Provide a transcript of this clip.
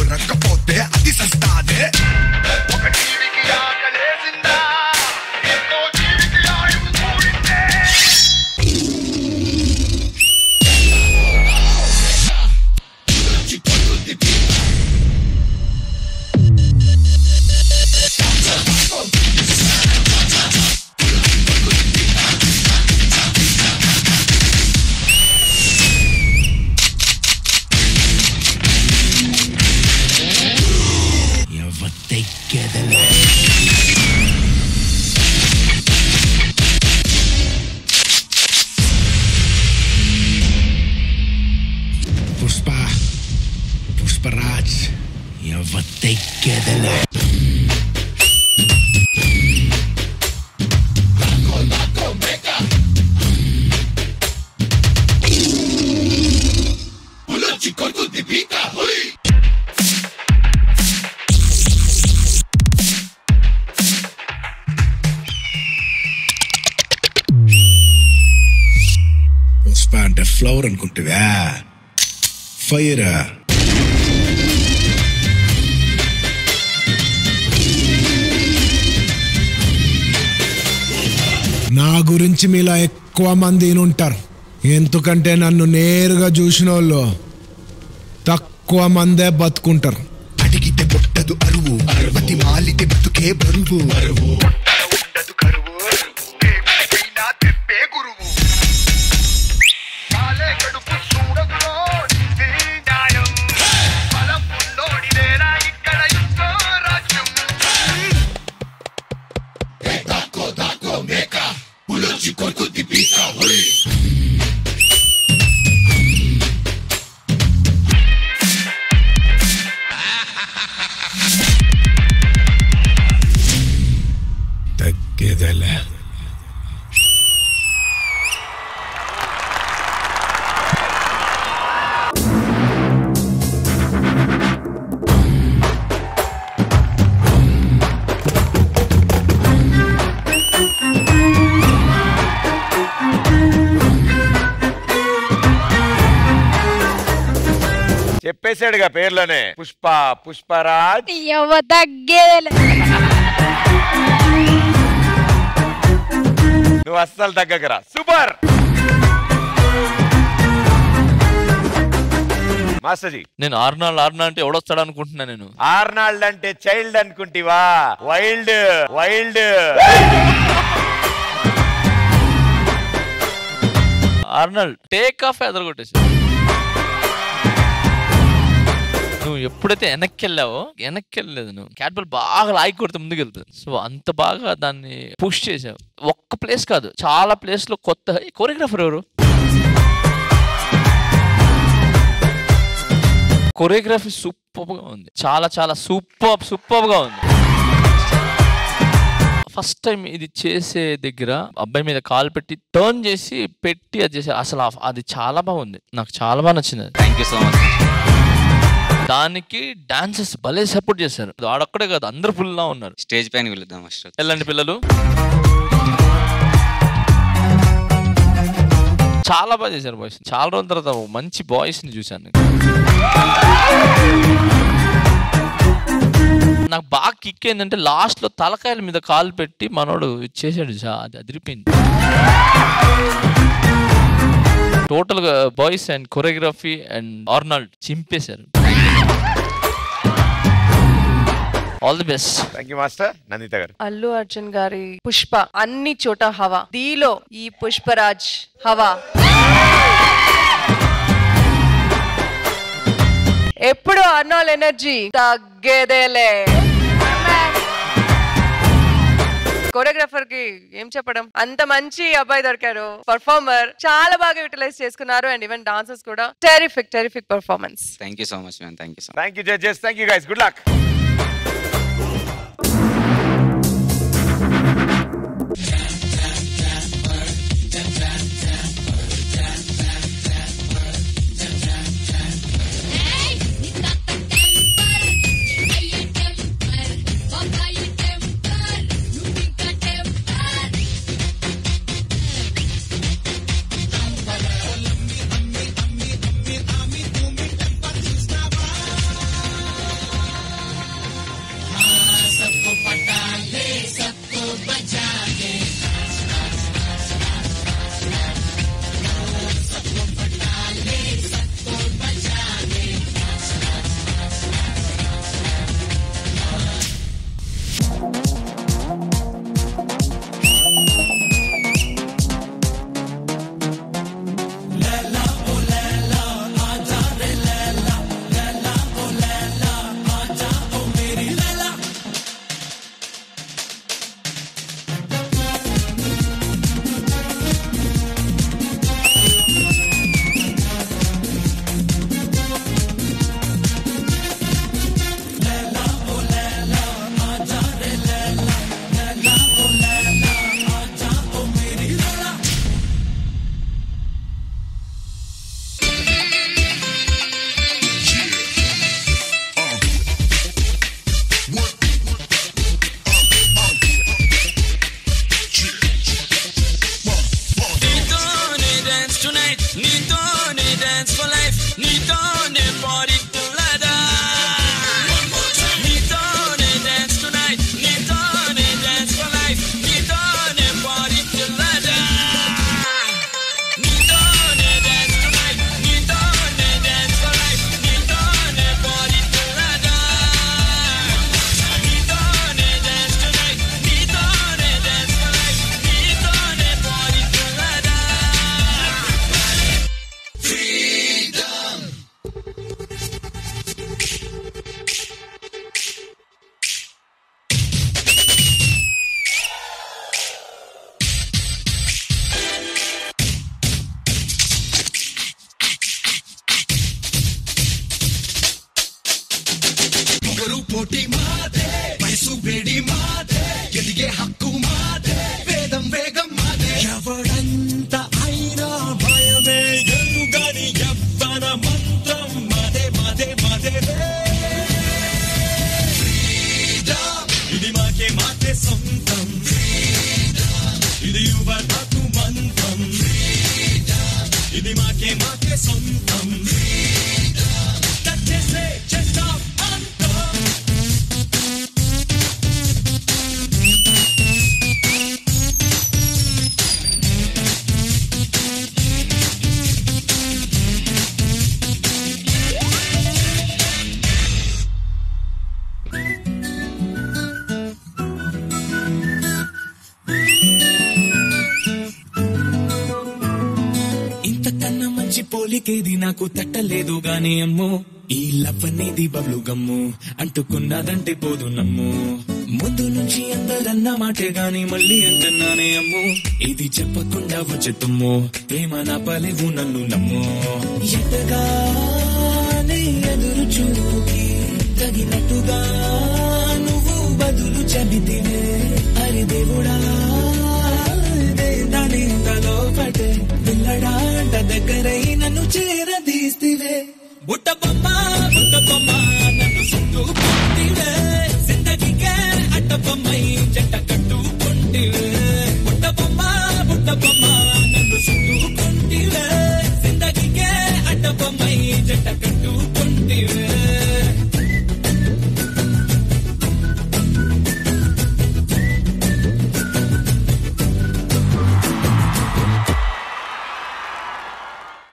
దొరక్కపోతే అది సస్తాదే. ఒక జీవికి ఆకలేసిందా, ఇంకో జీవికి ఆయువు కూడిందే. పుష్పరాజ్ ఎవతెక్కెదలే. పుష్ప అంటే ఫ్లవర్ అనుకుంటువా? ఫైర్. నా గురించి మీలా ఎక్కువ మంది ఉంటారు, ఎందుకంటే నన్ను నేరుగా చూసిన వాళ్ళు తక్కువ మందే బతుకుంటారు. అడిగితే పుట్టదు అరువు, అరవతి మాలితే బతుకే బరువు. తగ్గేదలే. చెప్పేశాడుగా పేర్లోనే, పుష్ప, పుష్పరాజ్. నువ్వు అస్సలు తగ్గకరా. సూపర్ మాస్టర్జీ. నేను ఆర్నాల్డ్ అంటే ఎవడొస్తాడు అనుకుంటున్నా. నేను ఆర్నాల్డ్ అంటే చైల్డ్ అనుకుంటివా? Wild wild. Arnold take off ఎదరగొట్టేసి. నువ్వు ఎప్పుడైతే వెనక్కి వెళ్ళావో, వెనక్కి వెళ్ళలేదు నువ్వు, క్యాట్ బాల్ బాగా లాగి కొడితే ముందుకు వెళ్తుంది. సో అంత బాగా దాన్ని పుష్ చేసావు. ఒక్క ప్లేస్ కాదు, చాలా ప్లేస్ లో కొత్త కోరియోగ్రాఫర్ ఎవరు? కొరియోగ్రఫీ సూపర్ గా ఉంది, చాలా చాలా సూపర్ గా ఉంది. ఫస్ట్ టైం ఇది చేసే దగ్గర అబ్బాయి మీద కాలు పెట్టి టర్న్ చేసి పెట్టి అది చేసే, అసలు అది చాలా బాగుంది, నాకు చాలా బాగా నచ్చింది. Thank you so much. దానికి డాన్సర్స్ భలే సపోర్ట్ చేశారు. ఆడొక్కడే కాదు, అందరు ఫుల్ లా ఉన్నారు. స్టేజ్ పైన వెళ్దాం మాస్టర్. వెళ్ళండి పిల్లలు. చాలా బాగా చేశారు బాయ్స్. చాలా రోజుల తర్వాత మంచి బాయ్స్ ని చూశాను. నాకు బాగా కిక్ ఏంటంటే లాస్ట్ లో తలకాయల మీద కాలు పెట్టి మనోడు చేశాడు, అది అదిరిపోయింది. టోటల్ గా boys and choreography and Arnold చింపేశారు. All the best. Thank you master. Nandita garu. Allu Arjun గారి పుష్ప అన్ని చోట హవా, దీలో ఈ పుష్పరాజ్ హవా. ఎప్పుడు అర్నాల్డ్ ఎనర్జీ తగ్గేదేలే. కొరియోగ్రాఫర్ కి ఏం చెప్పడం, అంత మంచి అబ్బాయి దొరికారు. పర్ఫార్మర్ చాలా బాగా యూటిలైజ్ చేసుకున్నారు. అండ్ ఈవెన్ డాన్సర్స్ కూడా terrific performance. Thank you so much ma'am. Thank you so much. Thank you judges. Thank you guys. Good luck. ఎవరు పోటీ మాదే, వయసు వేడి మాదే, ఎదిగే హక్కు మాదే, వేదం వేగం మాదే. ఎవడంత అయినా భయమే ఎరుగని యవ్వన మంత్రం మాదే మాదే మాదే. ఇది మాకే మాకే సొంతం, ఇది యువతకు మంత్రం, ఇది మాకే మాకే సొంతం. చేసే చేస్తాం అంతం. ఇంతకన్నా మంచి పోలికేది నాకు తట్టలేదు గానీ అమ్మో, ఈ లవ్ అనేది బబ్లు గమ్ము, అంటుకున్నదంటే పోదు నమ్ము. ముందు నుంచి అందరన్న మాటే గాని మళ్ళీ అంటున్నానే అమ్ము, ఇది చెప్పకుండా వచ్చేతుమ్ము, ప్రేమ నా పలేవు నన్ను నమ్ము. ఎట్టగానే ఎదురు చూకి తగినట్టుగా నువ్వు బదులు చెబితివే, అరి దేవుడా దానిలో పడే పిల్లడాంట దగ్గరై నన్ను చేరదీస్తివే. బుట్ట